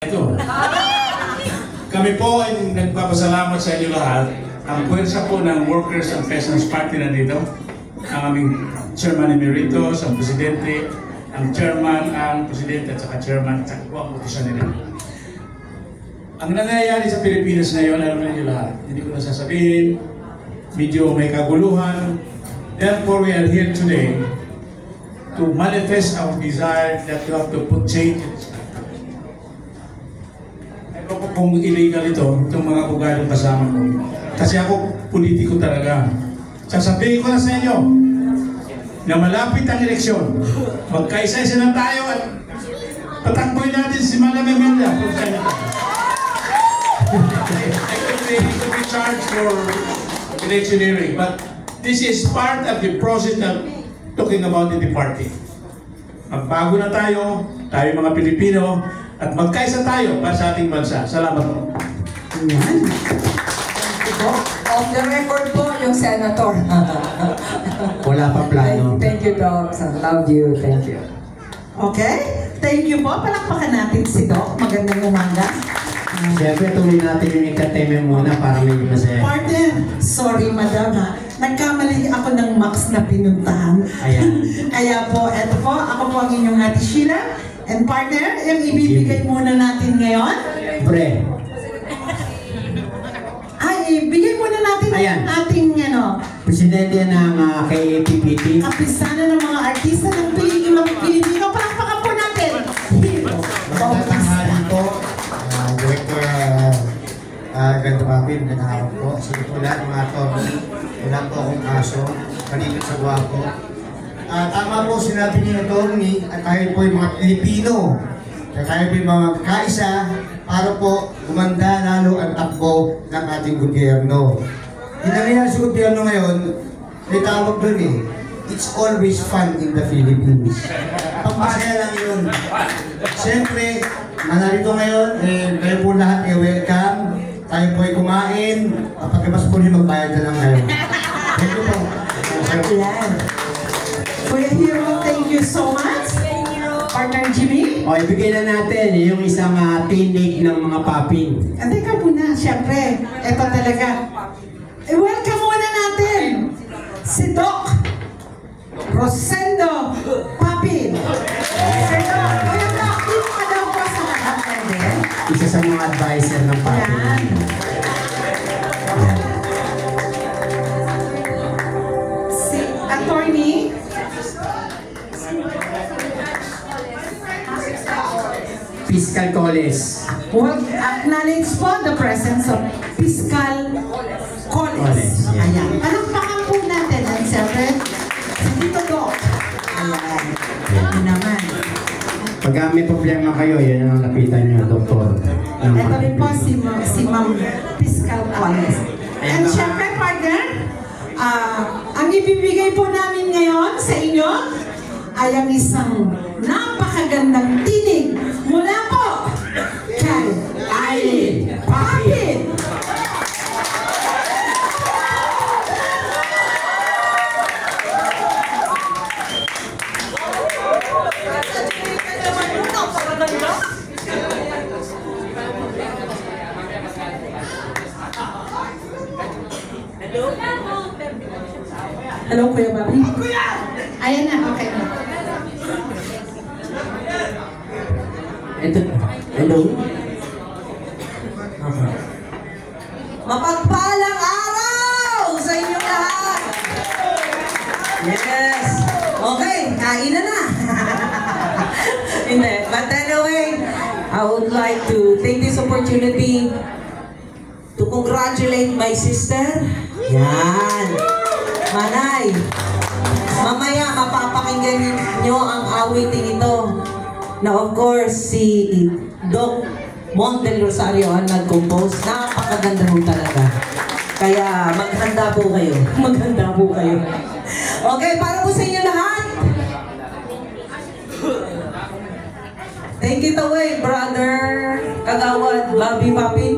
Ito. Kami po ay nagpapasalamat sa inyo lahat. Ang puwersa po ng Workers and Peasants Party na dito. Ang aming Chairman Emeritus, ang Presidente, ang Chairman, ang Presidente at saka Chairman at saka po ang utusan nila. Ang nangyayari sa Pilipinas ngayon, alam niyo lahat. Hindi ko na sasabihin. Medyo may kaguluhan. Therefore, we are here today to manifest our desire that we have to put change in this country. Ayoko po kung illegal itong mga ugaling kasama ko. Kasi ako, politiko talaga. Sasabihin ko na sa inyo na malapit ang eleksyon. Magkaisa-isa na tayo at patakboy natin si Madam Emilia. I could be charged for electioneering, but this is part of the process of talking about in the party. Magbago na tayo mga Pilipino, at magkaisa tayo para sa ating bansa. Salamat po. Ayan. Off the record po yung senator. Wala pa plano. Thank you, Doc. I love you. Thank you. Okay? Thank you po. Palakpakan natin si Doc. Magandang umaga. Siyempre, tuloy natin yung ikateme muna para may masaya. Partner, sorry madam ha. Nagkamali ako ng Max na pinuntahan. Ayan. Kaya po, eto po, ako po ang inyong Ate Sheila. And partner, yung ibibigay muna natin ngayon. Pre. Ay, ibigay muna natin Ayan. ang ating, Presidente ng KAPPT. kapisana ng mga artista ng Pilipino. Palakpakan po natin. Magandang tanghali po, Director Ganda Babin, magandang araw po. Sige po lahat mga attorney, wala po akong kaso, kalimit sa gwapo. Tama po sinabi ni attorney at tayo po yung mga Pilipino. Tayo po yung mga kaisa para po gumanda lalo ang takbo ng ating gobyerno. Hinangyayari sa gobyerno ngayon, may tawag doon it's always fun in the Philippines. Pagmasaya lang yun. Siyempre, manarito ngayon, kayo po lahat welcome. Tayo po ay kumain. Pagkamas po rin magbayad na lang ngayon. Thank you po. Ayan. Kuya Hero, thank you so much. Partner Jimmy. O, ibigay na natin yung isang tinig ng mga paping. Teka muna, siyempre, ito talaga. Welcome muna natin si Doc Rosendo Papin. Sir Doc, Kuya Doc, dito ka daw po sa lahat pwede. Isa sa mga advisor ng paping. Yan. Si attorney Fiscal Coles. will acknowledge po the presence of Fiscal Coles. Yeah. Ayan. Palakpakan po natin ang siyempre si Tito Doc. Ayan. Ito naman. Pag may problema kayo, yan ang lapitan nyo, doktor. Ito rin po si Ma'am Fiscal Coles. And siyempre, partner, ang ibibigay po namin ngayon sa inyo ay ang isang napakagandang tinig mula po kay Aileen Papin. Hello, Kuya Bobby. Ayan na, okay na. Ito. Hello? Mapagpalang araw sa inyo lahat! Yes! Okay, kain na! Hindi. But anyway, I would like to take this opportunity to congratulate my sister. Yan! Manay! Mamaya mapapakinggan nyo ang awiting ito na of course si Doc Montel Rosario ang nag-compose. Napakaganda mo talaga. Kaya maghanda po kayo. Maghanda po kayo. Okay, para po sa inyo lahat. Take it away, brother Kagawad Bobby Papin.